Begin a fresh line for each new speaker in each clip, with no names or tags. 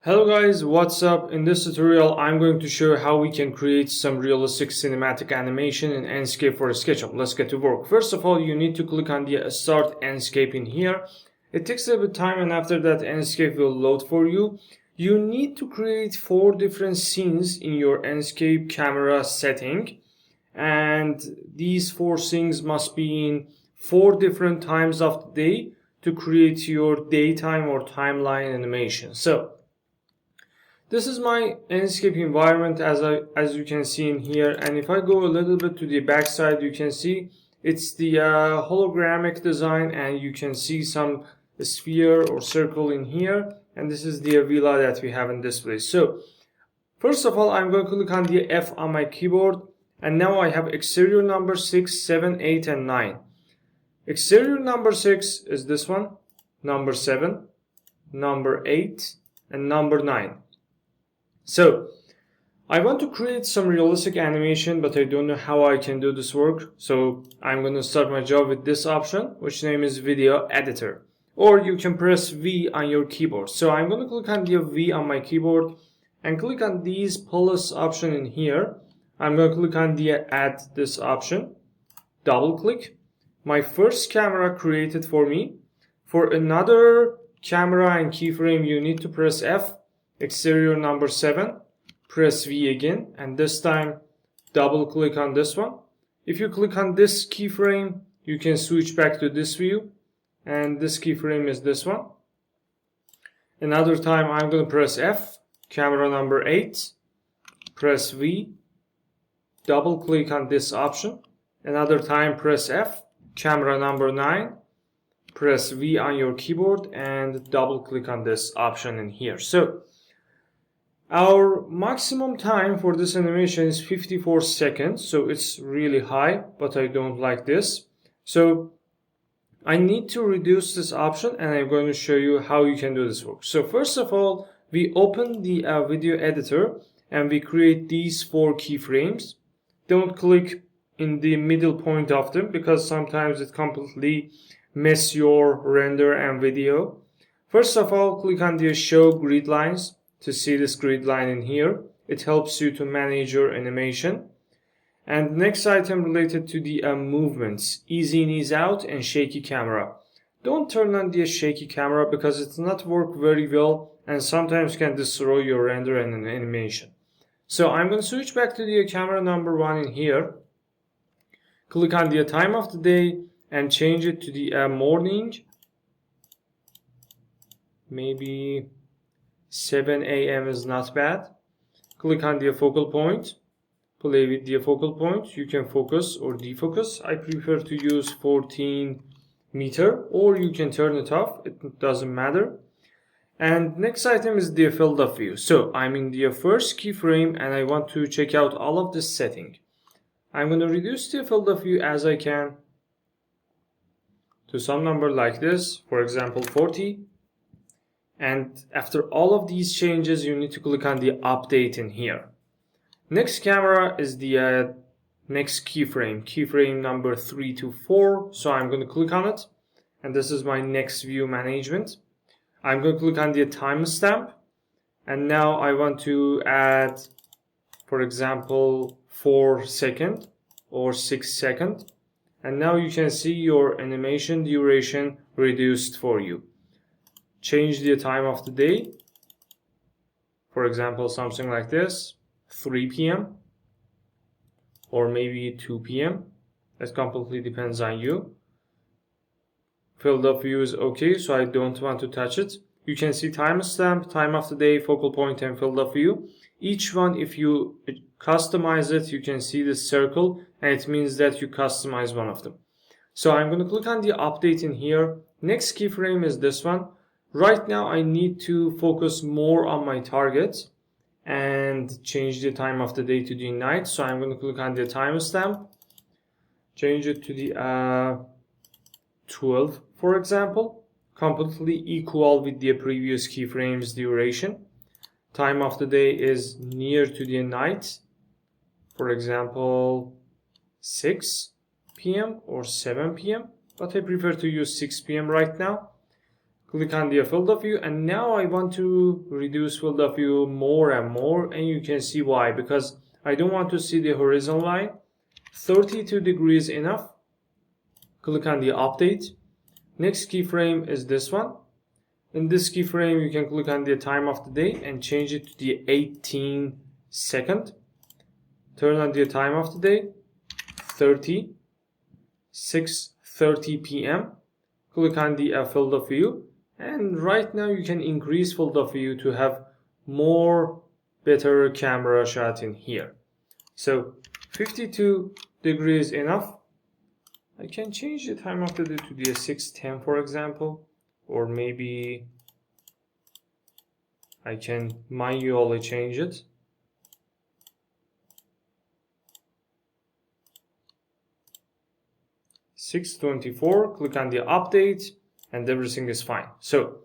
Hello guys, what's up? In this tutorial I'm going to show how we can create some realistic cinematic animation in Enscape for SketchUp. Let's get to work. First of all, you need to click on the Start Enscape in here. It takes a bit of time and after that Enscape will load for you. You need to create 4 different scenes in your Enscape camera setting, and these 4 scenes must be in 4 different times of the day to create your daytime or timeline animation. So this is my Enscape environment as you can see in here, and if I go a little bit to the back side, you can see it's the hologramic design, and you can see some sphere or circle in here, and this is the villa that we have in this place. So first of all, I'm going to click on the F on my keyboard, and now I have exterior number 6, 7, 8, and 9. Exterior number 6 is this one, number 7, number 8, and number 9. So I want to create some realistic animation, but I don't know how I can do this work. So I'm going to start my job with this option, which name is Video Editor. Or you can press V on your keyboard. So I'm going to click on the V on my keyboard and click on these plus option in here. I'm going to click on the Add this option, double click. My first camera created for me. For another camera and keyframe, you need to press F. Exterior number 7, press V again, and this time double click on this one. If you click on this keyframe, you can switch back to this view, and this keyframe is this one. Another time I'm going to press F, camera number 8, press V, double click on this option. Another time press F, camera number 9, press V on your keyboard and double click on this option in here. So our maximum time for this animation is 54 seconds, so it's really high, but I don't like this. So I need to reduce this option, and I'm going to show you how you can do this work. So first of all, we open the video editor and we create these 4 keyframes. Don't click in the middle point of them because sometimes it completely messes your render and video. First of all, click on the Show Grid Lines to see this grid line in here. It helps you to manage your animation. And next item related to the movements, ease in, ease out, and shaky camera. Don't turn on the shaky camera because it's not work very well and sometimes can destroy your render and an animation. So I'm going to switch back to the camera number 1 in here. Click on the time of the day and change it to the morning. Maybe 7 a.m. is not bad. Click on the focal point. Play with the focal point. You can focus or defocus. I prefer to use 14 meter, or you can turn it off. It doesn't matter. And next item is the field of view. So I'm in the first keyframe and I want to check out all of this setting. I'm going to reduce the field of view as I can to some number like this, for example 40. And after all of these changes, you need to click on the update in here. Next camera is the next keyframe number 3 to 4. So I'm going to click on it, and this is my next view management. I'm going to click on the timestamp, and now I want to add, for example, 4 seconds or 6 seconds, and now you can see your animation duration reduced for you. Change the time of the day, for example something like this, 3 p.m. or maybe 2 p.m. That completely depends on you. Field of view is okay, so I don't want to touch it. You can see timestamp, time of the day, focal point, and field of view. Each one, if you customize it, you can see this circle, and it means that you customize one of them. So I'm going to click on the update in here. Next keyframe is this one. Right now I need to focus more on my target and change the time of the day to the night. So I'm going to click on the timestamp, change it to the 12, for example, completely equal with the previous keyframes duration. Time of the day is near to the night, for example 6 p.m. or 7 p.m. but I prefer to use 6 p.m. right now. Click on the field of view, and now I want to reduce field of view more and more, and you can see why, because I don't want to see the horizon line. 32 degrees enough. Click on the update. Next keyframe is this one. In this keyframe, you can click on the time of the day and change it to the 18 second. Turn on the time of the day, 6:30 p.m. Click on the field of view, and right now you can increase field of view to have more better camera shot in here. So 52 degrees enough. I can change the time of the day to the 6:10, for example, or maybe I can manually change it. (6:24), click on the update, and everything is fine. So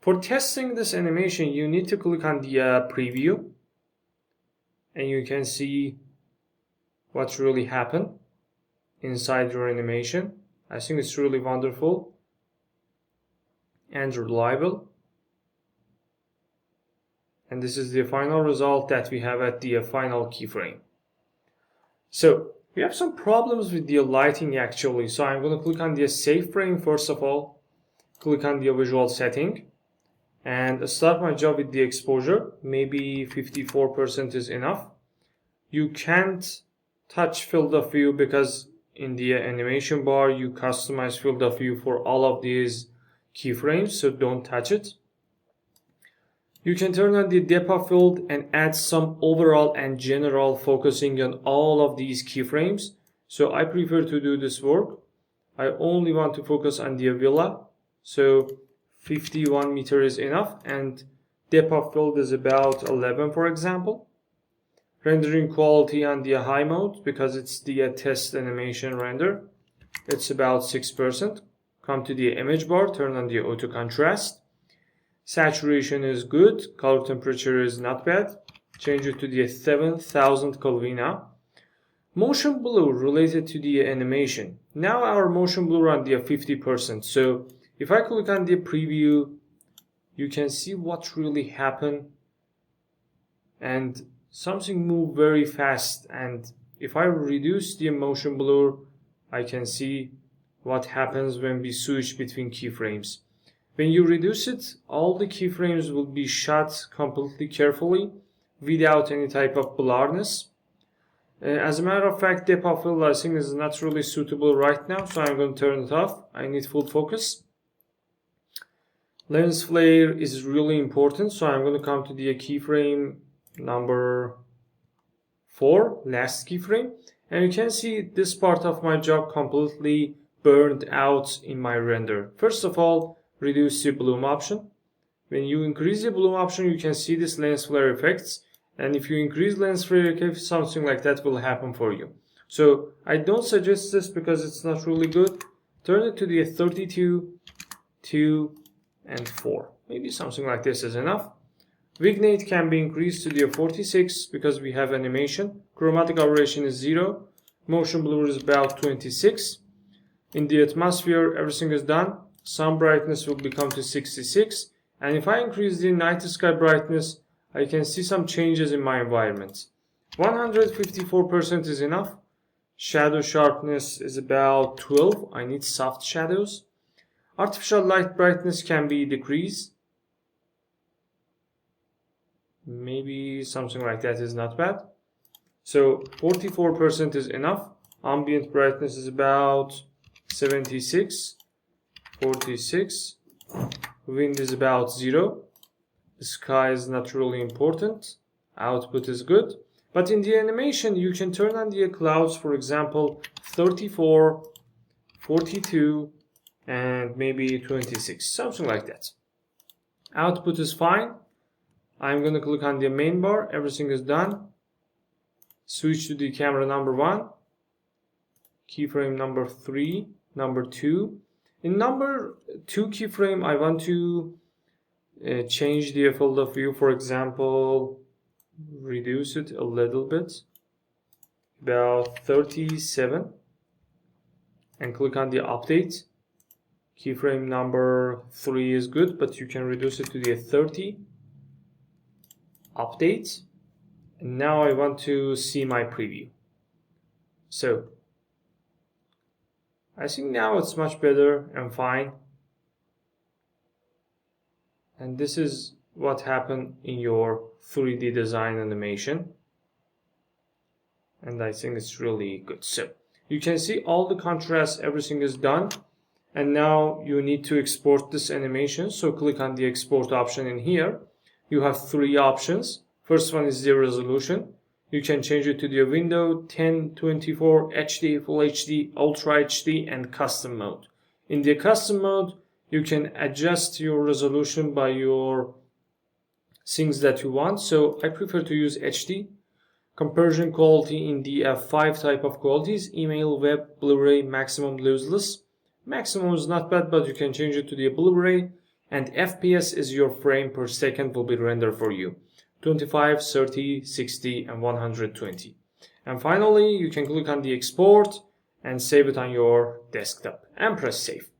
for testing this animation, you need to click on the preview, and you can see what really happened inside your animation. I think it's really wonderful and reliable. And this is the final result that we have at the final keyframe. So we have some problems with the lighting actually. So I'm going to click on the save frame first of all. Click on the visual setting and start my job with the exposure. Maybe 54% is enough. You can't touch field of view because in the animation bar you customize field of view for all of these keyframes, so don't touch it. You can turn on the depth of field and add some overall and general focusing on all of these keyframes. So I prefer to do this work. I only want to focus on the villa. So 51 meters is enough, and depth of field is about 11, for example. Rendering quality on the high mode, because it's the test animation render, it's about 6%. Come to the image bar, turn on the auto contrast. Saturation is good, color temperature is not bad. Change it to the 7000 Kelvin now. Motion blur related to the animation. Now our motion blur on the 50%. So if I click on the preview, you can see what really happened, and something moved very fast. And if I reduce the motion blur, I can see what happens when we switch between keyframes. When you reduce it, all the keyframes will be shot completely carefully without any type of blurriness. As a matter of fact, depth of field I think is not really suitable right now, so I'm going to turn it off. I need full focus. Lens flare is really important, so I'm going to come to the keyframe number 4, last keyframe, and you can see this part of my job completely burned out in my render. First of all, reduce the bloom option. When you increase the bloom option, you can see this lens flare effects, and if you increase lens flare effects, something like that will happen for you. So I don't suggest this because it's not really good. Turn it to the 32, 2, and 4. Maybe something like this is enough. Vignette can be increased to the 46 because we have animation. Chromatic aberration is 0. Motion blur is about 26. In the atmosphere, everything is done. Sun brightness will become to 66. And if I increase the night sky brightness, I can see some changes in my environment. 154% is enough. Shadow sharpness is about 12. I need soft shadows. Artificial light brightness can be decreased. Maybe something like that is not bad. So 44% is enough. Ambient brightness is about 76, 46. Wind is about 0. The sky is not really important. Output is good. But in the animation, you can turn on the clouds, for example, 34, 42, and maybe 26, something like that. Output is fine. I'm going to click on the main bar. Everything is done. Switch to the camera number 1. Keyframe number 3, number 2. In number 2 keyframe, I want to change the field of view. For example, reduce it a little bit, about 37, and click on the update. Keyframe number 3 is good, but you can reduce it to the 30. Update. And now I want to see my preview. So I think now it's much better and fine. And this is what happened in your 3D design animation. And I think it's really good. So you can see all the contrast, everything is done. And now you need to export this animation. So click on the export option in here. You have 3 options. First one is the resolution. You can change it to the window, 1024, HD, Full HD, Ultra HD, and custom mode. In the custom mode, you can adjust your resolution by your things that you want. So I prefer to use HD. Conversion quality in the 5 type of qualities: email, web, Blu-ray, maximum, lossless. Maximum is not bad, but you can change it to the Blu-ray. And FPS is your frame per second will be rendered for you. 25, 30, 60, and 120. And finally, you can click on the export and save it on your desktop and press save.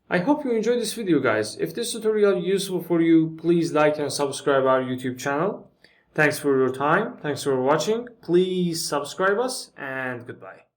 I hope you enjoyed this video, guys. If this tutorial is useful for you, please like and subscribe our YouTube channel. Thanks for your time. Thanks for watching. Please subscribe us, and goodbye.